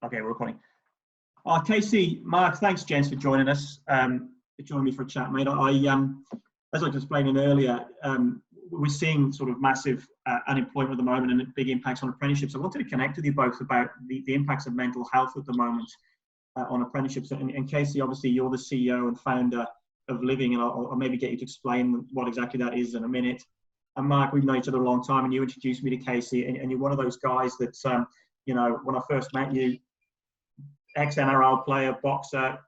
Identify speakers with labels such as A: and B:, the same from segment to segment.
A: Okay, we're recording. Casey, Mark, thanks, gents, for joining us. For joining me for a chat, mate. As I was explaining earlier, we're seeing sort of massive unemployment at the moment and big impacts on apprenticeships. I wanted to connect with you both about the impacts of mental health at the moment on apprenticeships. And Casey, obviously, you're the CEO and founder of LIVIN, and I'll maybe get you to explain what exactly that is in a minute. And Mark, we've known each other a long time, and you introduced me to Casey, and you're one of those guys that, you know, when I first met you, ex-NRL player, boxer,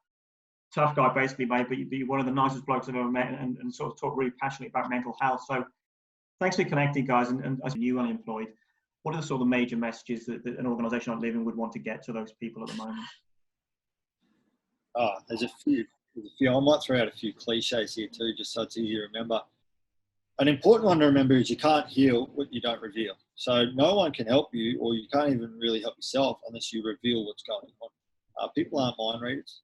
A: tough guy basically, mate, but you're one of the nicest blokes I've ever met, and sort of talk really passionately about mental health. So thanks for connecting, guys. And as new unemployed, what are the sort of major messages that an organisation like LIVIN would want to get to those people at the moment?
B: Oh, there's a few. I might throw out a few cliches here too, just so it's easy to remember. An important one to remember is you can't heal what you don't reveal. So no one can help you, or you can't even really help yourself unless you reveal what's going on. People aren't mind readers.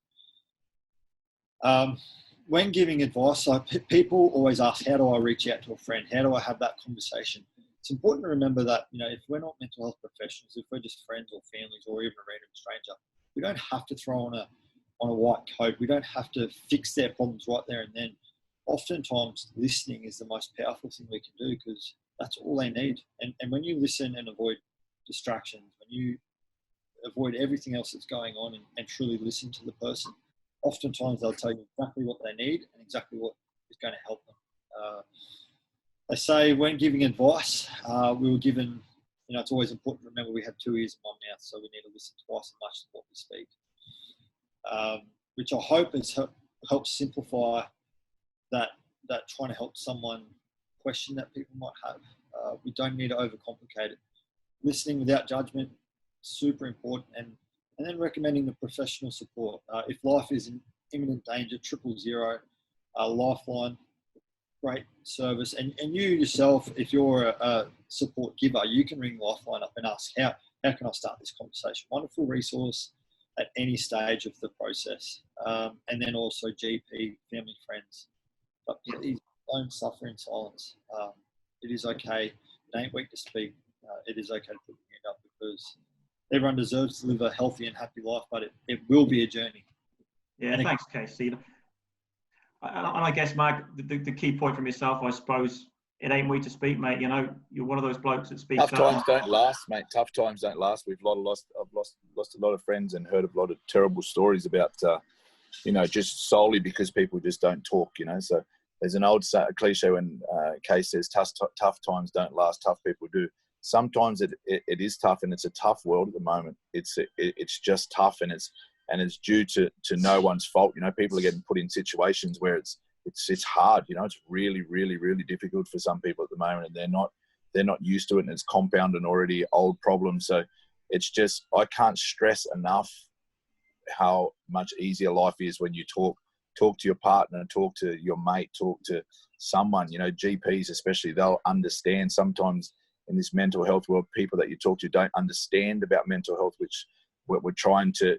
B: When giving advice, people always ask, how do I reach out to a friend? How do I have that conversation? It's important to remember that, you know, if we're not mental health professionals, if we're just friends or families or even a random stranger, we don't have to throw on a white coat. We don't have to fix their problems right there and then. Oftentimes, listening is the most powerful thing we can do, because that's all they need. And when you listen and avoid distractions, when you avoid everything else that's going on and truly listen to the person, oftentimes they'll tell you exactly what they need and exactly what is going to help them. They say when giving advice, we were given, you know, it's always important to remember we have 2 ears and 1 mouth, so we need to listen twice as much as what we speak, which I hope has helped simplify that trying to help someone question that people might have. We don't need to overcomplicate it. Listening without judgment, super important, and then recommending the professional support. If life is in imminent danger, 000, Lifeline, great service. And you yourself, if you're a support giver, you can ring Lifeline up and ask, how can I start this conversation? Wonderful resource at any stage of the process. And then also GP, family, friends. But please don't suffer in silence. It is okay. It ain't weak to speak. It is okay to put your hand up, because everyone deserves to live a healthy and happy life, but it will be a journey.
A: Yeah, and thanks, Casey. And I guess, Mark, the key point from yourself, I suppose, it ain't weak to speak, mate. You know, you're one of those blokes that speaks.
C: Tough times don't last, mate. Tough times don't last. I've lost a lot of friends and heard a lot of terrible stories about, you know, just solely because people just don't talk, you know. So there's an old cliche when Case says, tough times don't last, tough people do. Sometimes it is tough, and it's a tough world at the moment. It's just tough, and it's due to no one's fault. You know, people are getting put in situations where it's hard. You know, it's really, really, really difficult for some people at the moment, and they're not used to it, and it's compounded already old problems. So it's just, I can't stress enough how much easier life is when you talk to your partner, talk to your mate, talk to someone. You know, GPs especially, they'll understand. Sometimes in this mental health world, people that you talk to don't understand about mental health, which we're trying to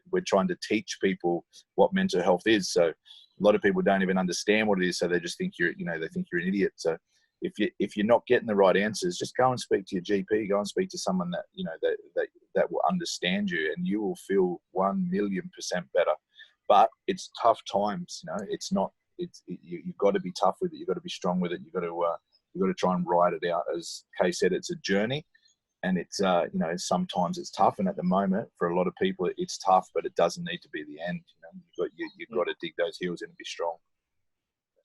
C: teach people what mental health is. So a lot of people don't even understand what it is, so they just think you're an idiot. So if you're not getting the right answers, just go and speak to your GP, go and speak to someone that, you know, that will understand you, and you will feel 1,000,000% better. But it's tough times, you know. You've got to be tough with it. You've got to be strong with it. You've got to try and ride it out. As Kay said, it's a journey, and it's you know, sometimes it's tough. And at the moment, for a lot of people, it's tough, but it doesn't need to be the end. You know, you've got to dig those heels in and be strong.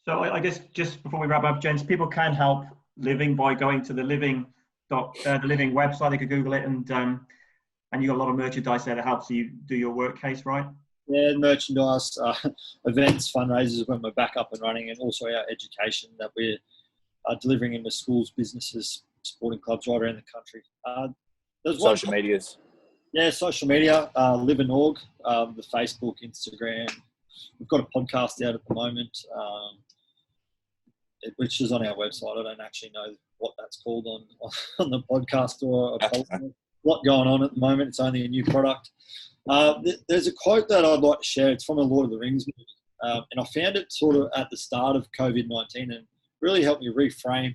A: So I guess just before we wrap up, gents, people can help LIVIN by going to the LIVIN website. They could Google it, and you got a lot of merchandise there that helps you do your work, Case, right?
B: Yeah, merchandise, events, fundraisers when we're back up and running, and also our education that we're delivering into schools, businesses, sporting clubs right around the country.
C: Social medias.
B: Yeah, social media, LIVIN.org, the Facebook, Instagram. We've got a podcast out at the moment, which is on our website. I don't actually know what that's called on the podcast or a lot going on at the moment. It's only a new product. There's a quote that I'd like to share. It's from a Lord of the Rings movie. And I found it sort of at the start of Covid-19 and really helped me reframe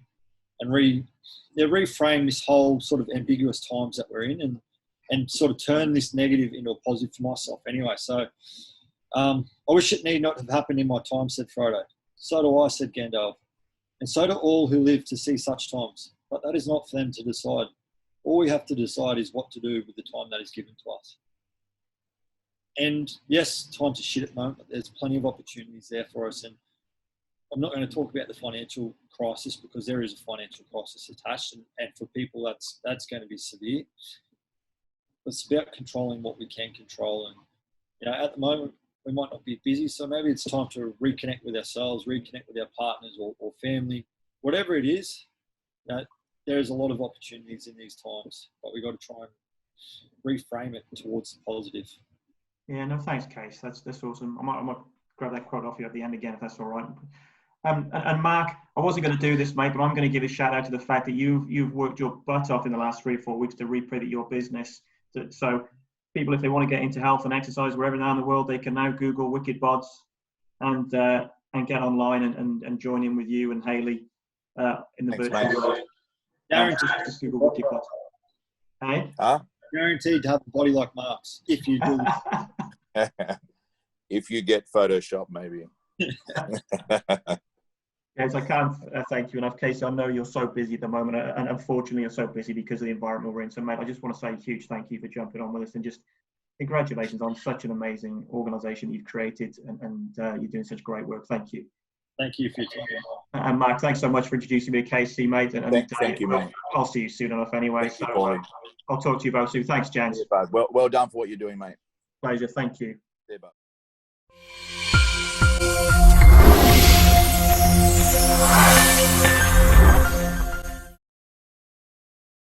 B: and reframe this whole sort of ambiguous times that we're in. And and sort of turn this negative into a positive for myself anyway. So I wish it need not have happened in my time, said Frodo. So do I, said Gandalf. And so do all who live to see such times. But that is not for them to decide. All we have to decide is what to do with the time that is given to us. And yes, times are shit at the moment, but there's plenty of opportunities there for us. And I'm not going to talk about the financial crisis because there is a financial crisis attached, and for people that's going to be severe. But it's about controlling what we can control. And at the moment we might not be busy, so maybe it's time to reconnect with ourselves, reconnect with our partners or family, whatever it is. There's a lot of opportunities in these times, but we've got to try and reframe it towards the positive.
A: Yeah, no, thanks, Case. That's awesome. I might grab that quote off you at the end again, if that's all right. And Mark, I wasn't going to do this, mate, but I'm going to give a shout out to the fact that you've worked your butt off in the last 3 or 4 weeks to repivot your business. So people, if they want to get into health and exercise wherever now in the world, they can now Google Wicked Bods and get online and join in with you and Hayley in the virtual world.
B: Guaranteed.
A: Just Google Wicked Bods. Hey?
B: Guaranteed to have a body like Mark's if you do.
C: If you get Photoshop, maybe.
A: Yes, I can't thank you enough, Casey. I know you're so busy at the moment, and unfortunately you're so busy because of the environment we're in. So, mate, I just want to say a huge thank you for jumping on with us, and just congratulations on such an amazing organisation you've created, and you're doing such great work. Thank you.
B: Thank you for your time.
A: And Mark, thanks so much for introducing me to Casey, mate. And
C: thank you, mate.
A: I'll see you soon enough anyway. I'll talk to you both soon. Thanks, Jans.
C: Well done for what you're doing, mate.
A: Pleasure. Thank you.
C: Yeah, bud.